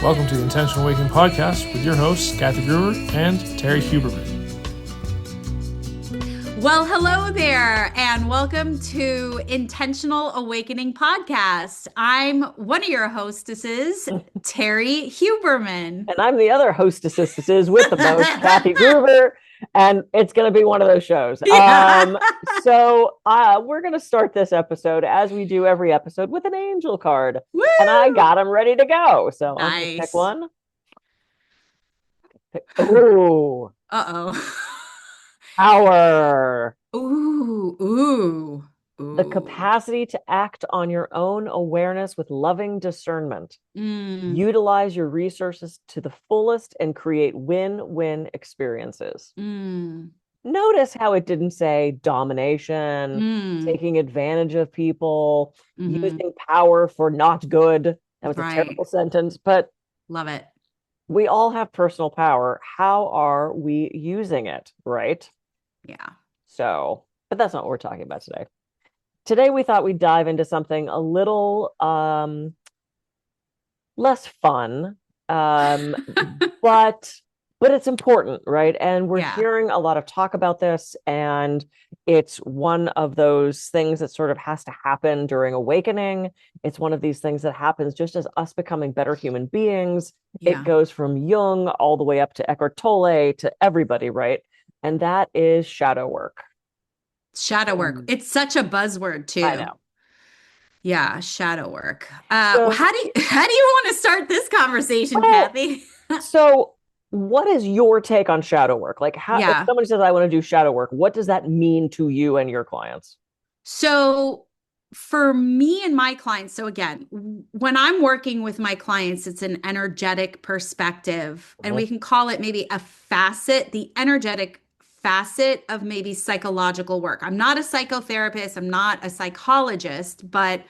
Welcome to the Intentional Awakening Podcast with your hosts, Kathy Brewer and Terry Huberman. Well, hello there, and welcome to Intentional Awakening Podcast. I'm one of your hostesses, Terry Huberman. And I'm the other hostesses with the most, Kathy Brewer, and it's going to be one of those shows. Yeah. So we're going to start this episode, as we do every episode, with an angel card. Woo! And I got them ready to go. So I'm going to Nice. pick one. Ooh, Uh-oh. power. Ooh. The capacity to act on your own awareness with loving discernment. Utilize your resources to the fullest and create win-win experiences. Notice how it didn't say domination, taking advantage of people, using power for not good. That was a terrible sentence, but love it. We all have personal power. How are we using it, right? Yeah. So, but that's not what we're talking about today. Today, we thought we'd dive into something a little less fun, but it's important, right? And we're hearing a lot of talk about this, and it's one of those things that sort of has to happen during awakening. It's one of these things that happens just as us becoming better human beings. It goes from Jung all the way up to Eckhart Tolle to everybody, right? And that is shadow work. Shadow work. It's such a buzzword too. I know. Yeah, shadow work. How do you want to start this conversation, Kathy? So what is your take on shadow work? Like, how if somebody says, I want to do shadow work, what does that mean to you and your clients? So for me and my clients, so again, when I'm working with my clients, it's an energetic perspective, and we can call it maybe a facet, the energetic facet of maybe psychological work. I'm not a psychotherapist, I'm not a psychologist, but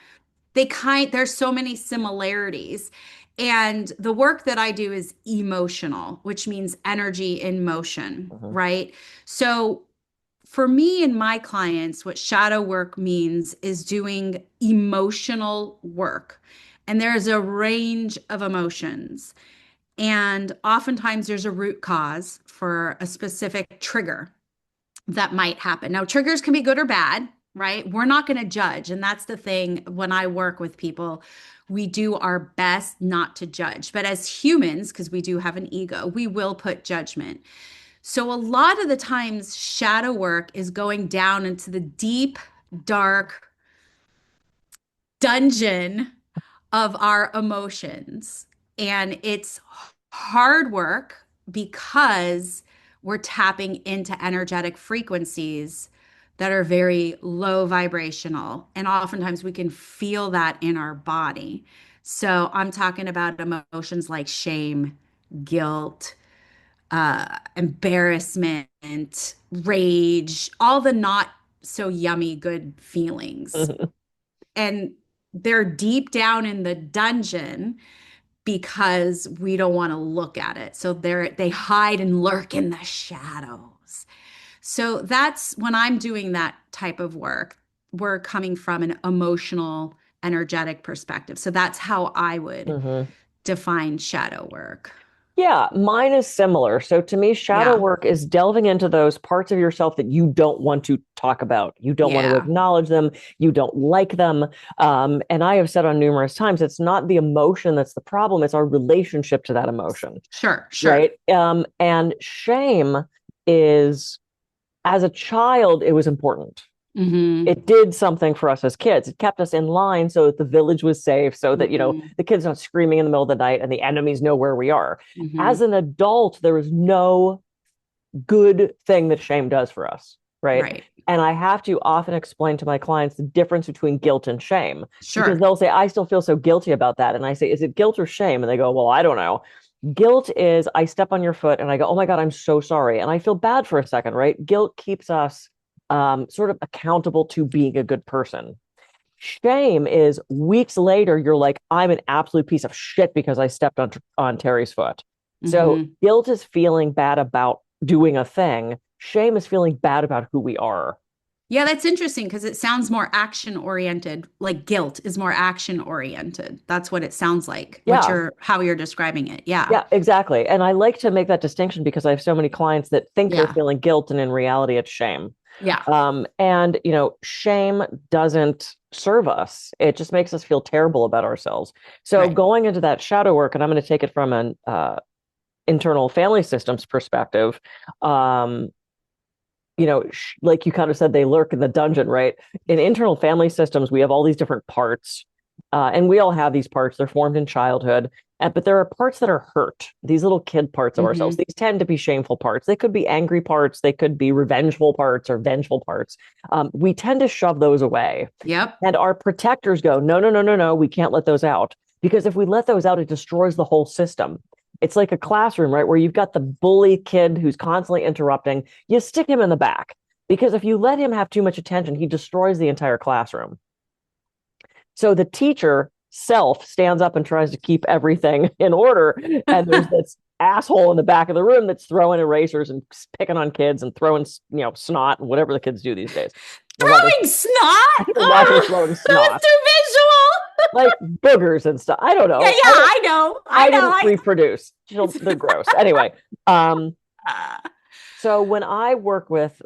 there's so many similarities. And the work that I do is emotional, which means energy in motion, right? So for me and my clients, what shadow work means is doing emotional work. And there's a range of emotions. And oftentimes there's a root cause for a specific trigger that might happen. Now, triggers can be good or bad, right? We're not going to judge. And that's the thing when I work with people, we do our best not to judge. But as humans, because we do have an ego, we will put judgment. So a lot of the times, shadow work is going down into the deep, dark dungeon of our emotions. And it's hard work because we're tapping into energetic frequencies that are very low vibrational. And oftentimes we can feel that in our body. So I'm talking about emotions like shame, guilt, embarrassment, rage, all the not so yummy good feelings. And they're deep down in the dungeon because we don't want to look at it. So they hide and lurk in the shadows. So that's when I'm doing that type of work, we're coming from an emotional, energetic perspective. So that's how I would define shadow work. Yeah, mine is similar. So to me, shadow work is delving into those parts of yourself that you don't want to talk about. You don't want to acknowledge them. You don't like them. And I have said on numerous times, it's not the emotion that's the problem. It's our relationship to that emotion. Sure. Right. And shame is, as a child, it was important. It did something for us as kids. It kept us in line so that the village was safe, so that, the kids aren't screaming in the middle of the night and the enemies know where we are. As an adult, there is no good thing that shame does for us, right? And I have to often explain to my clients the difference between guilt and shame. Because they'll say, I still feel so guilty about that. And I say, is it guilt or shame? And they go, well, I don't know. Guilt is I step on your foot and I go, oh my God, I'm so sorry. And I feel bad for a second, right? Guilt keeps us sort of accountable to being a good person. Shame is weeks later, you're like, I'm an absolute piece of shit because I stepped on Terry's foot. So guilt is feeling bad about doing a thing. Shame is feeling bad about who we are. Yeah, that's interesting because it sounds more action oriented, like guilt is more action oriented. That's what it sounds like, Yeah. how you're describing it. Yeah. Yeah, exactly. And I like to make that distinction because I have so many clients that think they're Yeah. feeling guilt, and in reality, it's shame. Yeah. And shame doesn't serve us. It just makes us feel terrible about ourselves. So Right. going into that shadow work, and I'm going to take it from an internal family systems perspective. Um, like you kind of said, they lurk in the dungeon, right? In internal family systems, we have all these different parts, and we all have these parts. They're formed in childhood, but there are parts that are hurt, these little kid parts of ourselves. Hmm. These tend to be shameful parts. They could be angry parts, they could be revengeful parts or vengeful parts. We tend to shove those away. Yep. And our protectors go, no, no, no, no, no, we can't let those out. Because if we let those out, it destroys the whole system. It's like a classroom, right? Where you've got the bully kid who's constantly interrupting. You stick him in the back because if you let him have too much attention, he destroys the entire classroom. So the teacher self stands up and tries to keep everything in order. And there's this asshole in the back of the room that's throwing erasers and picking on kids and throwing, snot and whatever the kids do these days. Throwing snot. I think a lot of throwing That was snot, too visual. like boogers and stuff. I don't Yeah, know. I know. I didn't reproduce. They're gross. Anyway, so when I work with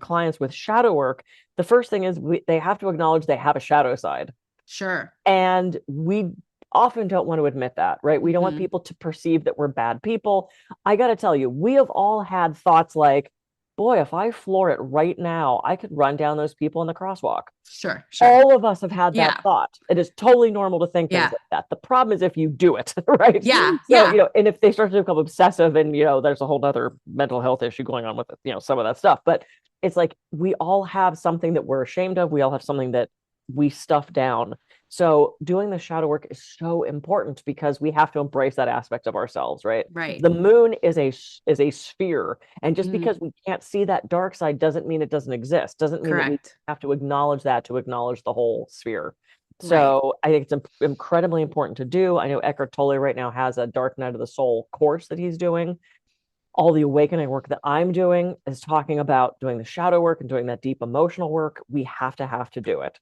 clients with shadow work, the first thing is they have to acknowledge they have a shadow side. Sure. And we often don't want to admit that, right? We don't want Mhm. people to perceive that we're bad people. I got to tell you, we have all had thoughts like, boy, if I floor it right now, I could run down those people in the crosswalk. Sure. Sure. All of us have had that Yeah. thought. It is totally normal to think things Yeah. like that. The problem is if you do it, right? Yeah. So, Yeah. and if they start to become obsessive and, there's a whole other mental health issue going on with, some of that stuff. But it's like we all have something that we're ashamed of. We all have something that we stuff down. So doing the shadow work is so important because we have to embrace that aspect of ourselves, right? Right. The moon is a sphere, and just Mhm. because we can't see that dark side doesn't mean it doesn't exist. Doesn't mean that we Correct. have to acknowledge that to acknowledge the whole sphere. Right. So I think it's incredibly important to do. I know Eckhart Tolle right now has a Dark Night of the Soul course that he's doing. All the awakening work that I'm doing is talking about doing the shadow work and doing that deep emotional work. We have to do it.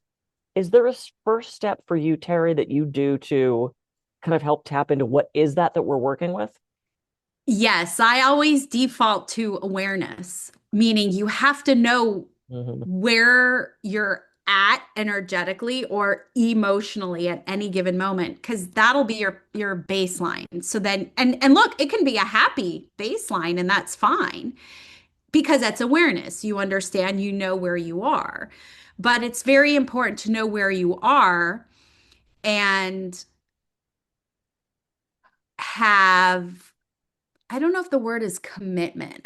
Is there a first step for you, Terry, that you do to kind of help tap into what is that we're working with? Yes, I always default to awareness, meaning you have to know where you're at energetically or emotionally at any given moment, because that'll be your baseline. So then, and look, it can be a happy baseline, and that's fine because that's awareness. You understand, you know where you are. But it's very important to know where you are and have, I don't know if the word is commitment.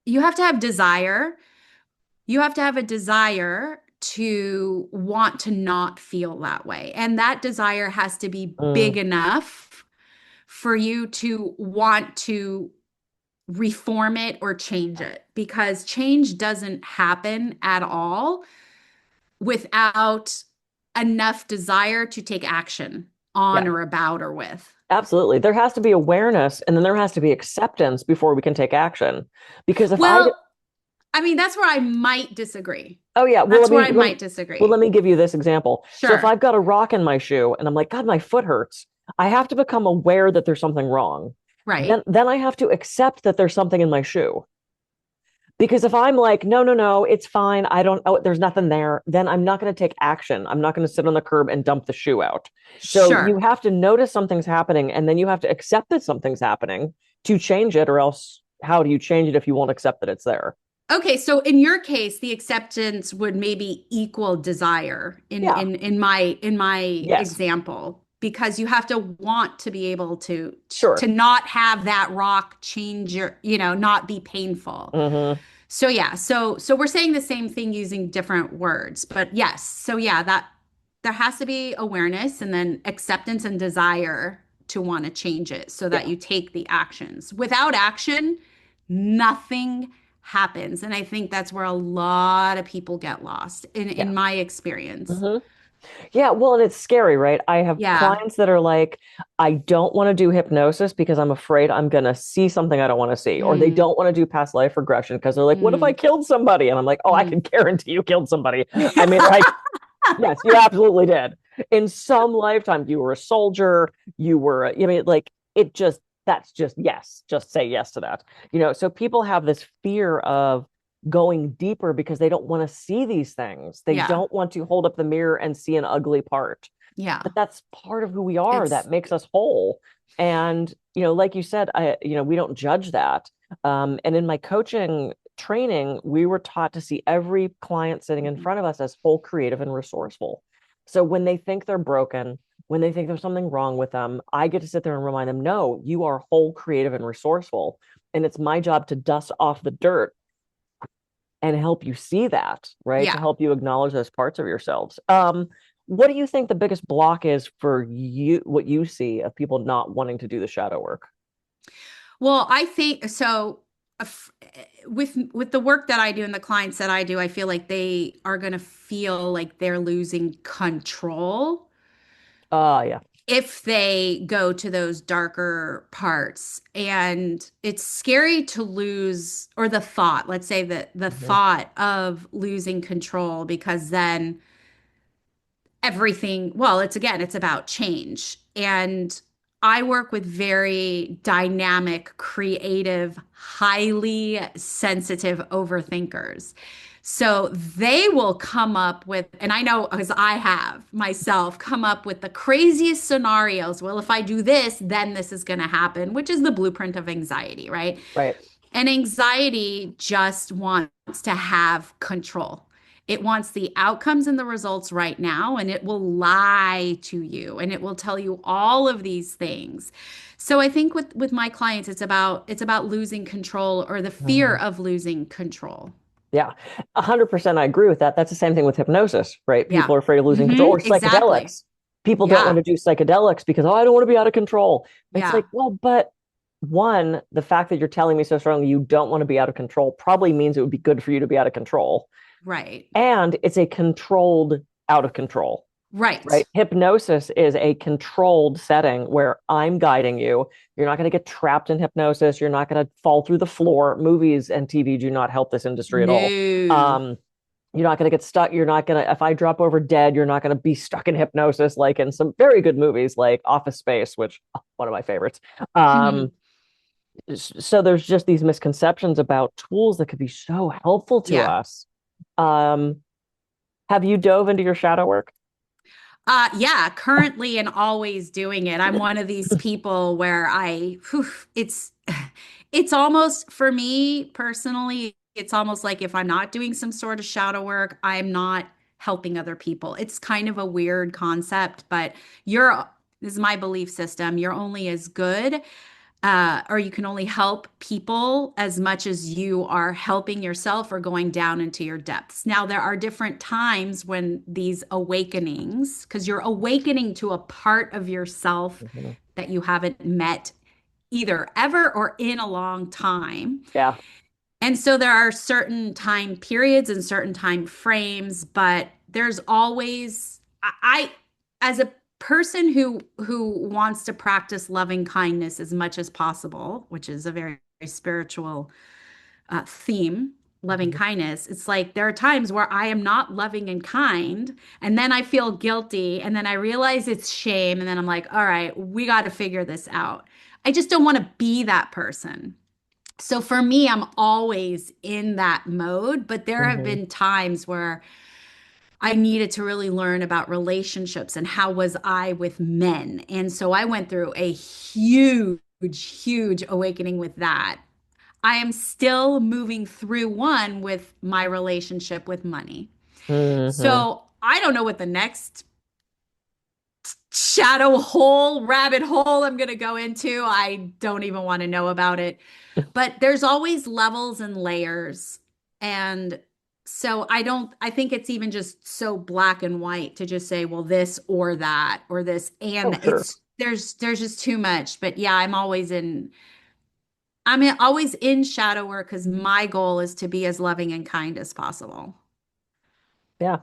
You have to have desire. You have to have a desire to want to not feel that way. And that desire has to be big enough for you to want to reform it or change it, because change doesn't happen at all without enough desire to take action on Yeah, or about or with. absolutely. There has to be awareness and then there has to be acceptance before we can take action. Because Well, I mean, that's where I might disagree. oh yeah, well, That's where I might well, disagree. let me give you this example. So if Sure. I've got a rock in my shoe and I'm like, God, my foot hurts, I have to become aware that there's something wrong. Right. Then I have to accept that there's something in my shoe. Because if I'm like, no, no, no, it's fine. There's nothing there, then I'm not going to take action. I'm not going to sit on the curb and dump the shoe out. So you Sure. have to notice something's happening and then you have to accept that something's happening to change it, or else how do you change it if you won't accept that it's there? Okay, so in your case, the acceptance would maybe equal desire Yeah. in my Yes. example, because you have to want to be able to Sure. not have that rock change your, not be painful. Mm-hmm. So yeah, so we're saying the same thing using different words, but yes. So yeah, that there has to be awareness and then acceptance and desire to want to change it so that Yeah. you take the actions. Without action, nothing happens. And I think that's where a lot of people get lost Yeah. in my experience. Mm-hmm. Yeah, well, and it's scary, right? I have Yeah. clients that are like, I don't want to do hypnosis because I'm afraid I'm going to see something I don't want to see. Or they Mm, don't want to do past life regression because they're like, what if I mm, killed somebody? And I'm like, oh, I mm. can guarantee you killed somebody. I mean, like, yes, you absolutely did. In some lifetime, you were a soldier, you were, I mean, like, it just, that's just yes, just say yes to that. So people have this fear of going deeper because they don't want to see these things. They Yeah. don't want to hold up the mirror and see an ugly part. Yeah. But that's part of who we are that It's makes us whole. And, like you said, we don't judge that. And in my coaching training, we were taught to see every client sitting in front of us as whole, creative, and resourceful. So when they think they're broken, when they think there's something wrong with them, I get to sit there and remind them, no, you are whole, creative, and resourceful. And it's my job to dust off the dirt and help you see that, right? To yeah. help you acknowledge those parts of yourselves. What do you think the biggest block is for you, what you see of people not wanting to do the shadow work? Well, I think so. With the work that I do and the clients that I do, I feel like they are going to feel like they're losing control Yeah. if they go to those darker parts. And it's scary to lose, or the thought, let's say that the Mhm. thought of losing control, because then everything, well, it's about change. And I work with very dynamic, creative, highly sensitive overthinkers. So they will come up with, and I know because I have myself come up with the craziest scenarios. Well, if I do this, then this is going to happen, which is the blueprint of anxiety, right? Right. And anxiety just wants to have control. It wants the outcomes and the results right now, and it will lie to you and it will tell you all of these things. So I think with my clients, it's about losing control or the fear Mhm. of losing control. Yeah, 100%. I agree with that. That's the same thing with hypnosis, right? People Yeah. are afraid of losing control, or Exactly. psychedelics. People don't want Yeah. to do psychedelics because, oh, I don't want to be out of control. It's Yeah. like, well, but one, the fact that you're telling me so strongly you don't want to be out of control probably means it would be good for you to be out of control. Right. And it's a controlled out of control, right? Right. Hypnosis is a controlled setting where I'm guiding you. You're not going to get trapped in hypnosis. You're not going to fall through the floor. Movies and TV do not help this industry at all. No. Um, you're not going to get stuck. You're not going to, if I drop over dead, you're not going to be stuck in hypnosis like in some very good movies like Office Space, which one of my favorites. Um, so there's just these misconceptions about tools that could be so helpful to Yeah. us. Um, have you dove into your shadow work? Yeah, currently and always doing it. I'm one of these people where it's it's almost for me personally, it's almost like if I'm not doing some sort of shadow work, I'm not helping other people. It's kind of a weird concept, but you're this is my belief system. You're only as good or you can only help people as much as you are helping yourself or going down into your depths. Now, there are different times when these awakenings, because you're awakening to a part of yourself Mhm. that you haven't met either ever or in a long time. Yeah. And so there are certain time periods and certain time frames, but there's always as a person who wants to practice loving kindness as much as possible, which is a very, very spiritual theme, loving Mhm. kindness. It's like there are times where I am not loving and kind, and then I feel guilty, and then I realize it's shame, and then I'm like, all right, we got to figure this out. I just don't want to be that person. So for me, I'm always in that mode, but there have Mhm. been times where I needed to really learn about relationships and how was I with men. And so I went through a huge, huge awakening with that. I am still moving through one with my relationship with money. Mhm. So I don't know what the next shadow hole, rabbit hole I'm going to go into. I don't even want to know about it. But there's always levels and layers. And so I think it's even just so black and white to just say, well, this or that or this. Oh, And sure. there's just too much. But yeah, I'm always in shadow work because my goal is to be as loving and kind as possible. Yeah.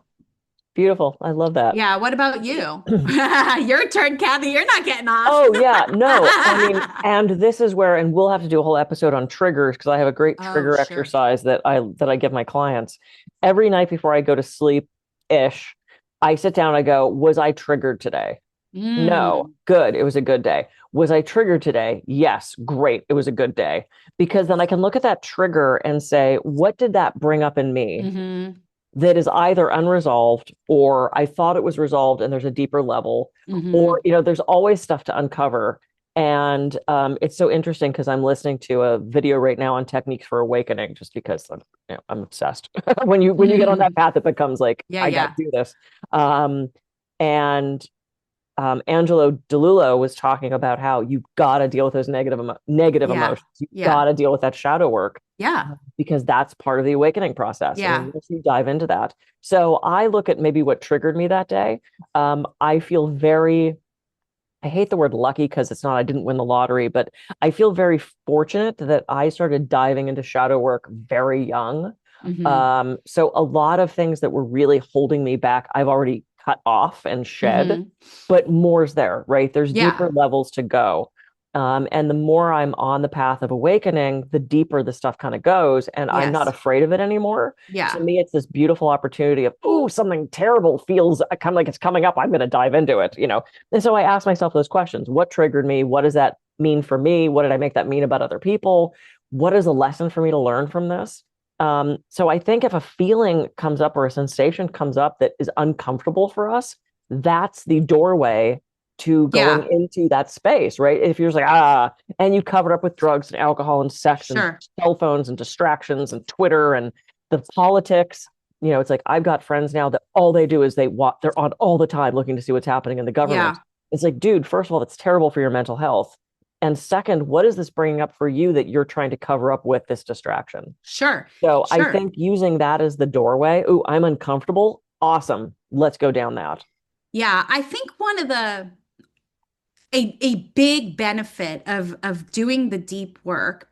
Beautiful. I love that. Yeah. What about you? Your turn, Kathy. You're not getting off. Oh yeah, no. I mean, and this is where, and we'll have to do a whole episode on triggers because I have a great Oh, trigger sure. exercise that I give my clients every night before I go to sleep ish. I sit down, I go, was I triggered today? No, good. It was a good day. Was I triggered today? Yes, great. It was a good day. Because then I can look at that trigger and say, what did that bring up in me that is either unresolved or I thought it was resolved and there's a deeper level, or, there's always stuff to uncover. And it's so interesting because I'm listening to a video right now on techniques for awakening, just because I'm obsessed. When you get on that path, it becomes like, I got to do this. And Angelo DeLullo was talking about how you got to deal with those negative emotions. You got to deal with that shadow work. Yeah. Because that's part of the awakening process. Yeah. And once you dive into that. So I look at maybe what triggered me that day. I feel I hate the word lucky because it's not, I didn't win the lottery, but I feel very fortunate that I started diving into shadow work very young. So a lot of things that were really holding me back, I've already cut off and shed, but more's there, right? There's deeper levels to go. And the more I'm on the path of awakening, the deeper the stuff kind of goes, and I'm not afraid of it anymore. Yeah. To me, it's this beautiful opportunity of, oh, something terrible feels kind of like it's coming up. I'm going to dive into it, And so I ask myself those questions. What triggered me? What does that mean for me? What did I make that mean about other people? What is a lesson for me to learn from this? So I think if a feeling comes up or a sensation comes up that is uncomfortable for us, that's the doorway to going into that space, right? If you're just like, and you cover it up with drugs and alcohol and sex and cell phones and distractions and Twitter and the politics, it's like, I've got friends now that all they do is they're on all the time looking to see what's happening in the government. It's like, dude, first of all, that's terrible for your mental health. And second, what is this bringing up for you that you're trying to cover up with this distraction? Sure. So I think using that as the doorway, oh, I'm uncomfortable. Awesome. Let's go down that. Yeah. I think one of a big benefit of doing the deep work,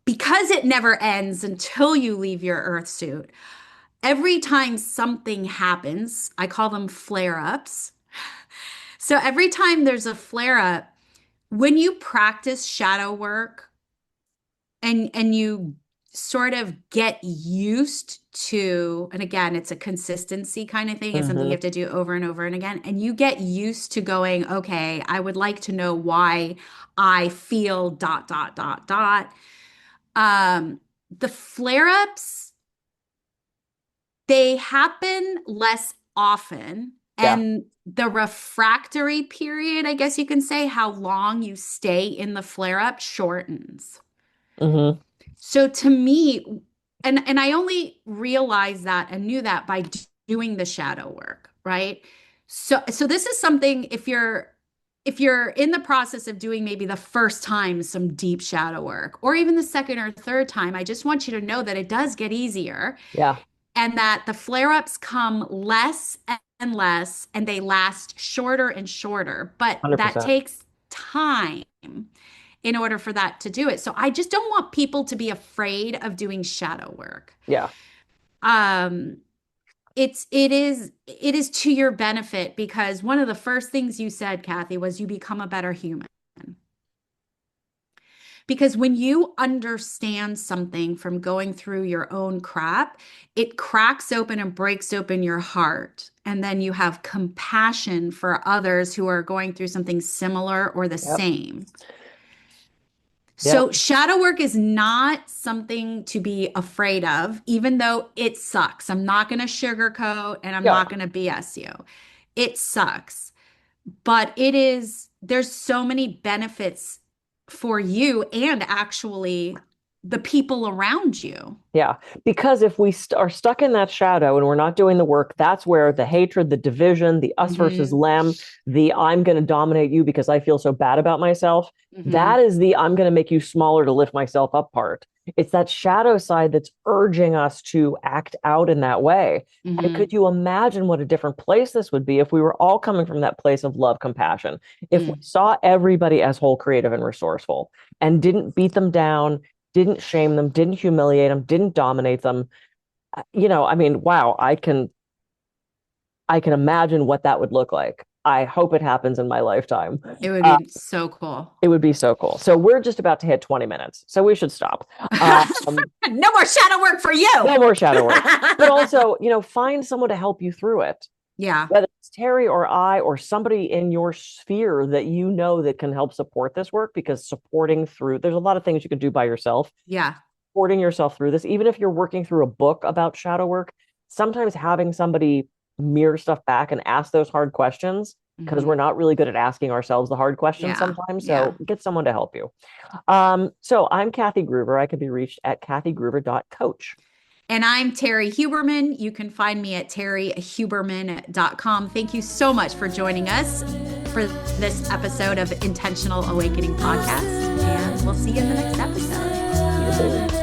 because it never ends until you leave your earth suit. Every time something happens, I call them flare-ups. So every time there's a flare-up, when you practice shadow work and you sort of get used to, and again, it's a consistency kind of thing. It's something you have to do over and over and again. And you get used to going, okay, I would like to know why I feel ... The flare-ups, they happen less often. And the refractory period, I guess you can say, how long you stay in the flare-up shortens. So to me, and I only realized that and knew that by doing the shadow work, right? So this is something, if you're in the process of doing maybe the first time some deep shadow work, or even the second or third time, I just want you to know that it does get easier. Yeah. And that the flare-ups come less and less, and they last shorter and shorter. But 100%. that takes time in order for that to do it. So I just don't want people to be afraid of doing shadow work. Yeah. It is to your benefit, because one of the first things you said, Kathy, was you become a better human. Because when you understand something from going through your own crap, it cracks open and breaks open your heart. And then you have compassion for others who are going through something similar or the same. So shadow work is not something to be afraid of, even though it sucks. I'm not going to sugarcoat and I'm not going to BS you. It sucks. But there's so many benefits for you and actually the people around you. Yeah, because if we are stuck in that shadow and we're not doing the work, that's where the hatred, the division, the us versus them, the I'm going to dominate you because I feel so bad about myself, that is the I'm going to make you smaller to lift myself up part. It's that shadow side that's urging us to act out in that way. And could you imagine what a different place this would be if we were all coming from that place of love, compassion? If we saw everybody as whole, creative, and resourceful and didn't beat them down, didn't shame them, didn't humiliate them, didn't dominate them. I mean, wow, I I can imagine what that would look like. I hope it happens in my lifetime. It would be so cool. It would be so cool. So we're just about to hit 20 minutes. So we should stop. No more shadow work for you. No more shadow work. But also, find someone to help you through it. Yeah. Whether it's Terry or I or somebody in your sphere that that can help support this work, because there's a lot of things you can do by yourself. Yeah. Supporting yourself through this, even if you're working through a book about shadow work, sometimes having somebody mirror stuff back and ask those hard questions, because we're not really good at asking ourselves the hard questions sometimes. So get someone to help you. So I'm Kathy Gruber. I can be reached at kathygruber.coach. And I'm Terry Huberman. You can find me at terryhuberman.com. Thank you so much for joining us for this episode of Intentional Awakening Podcast. And we'll see you in the next episode. See you soon.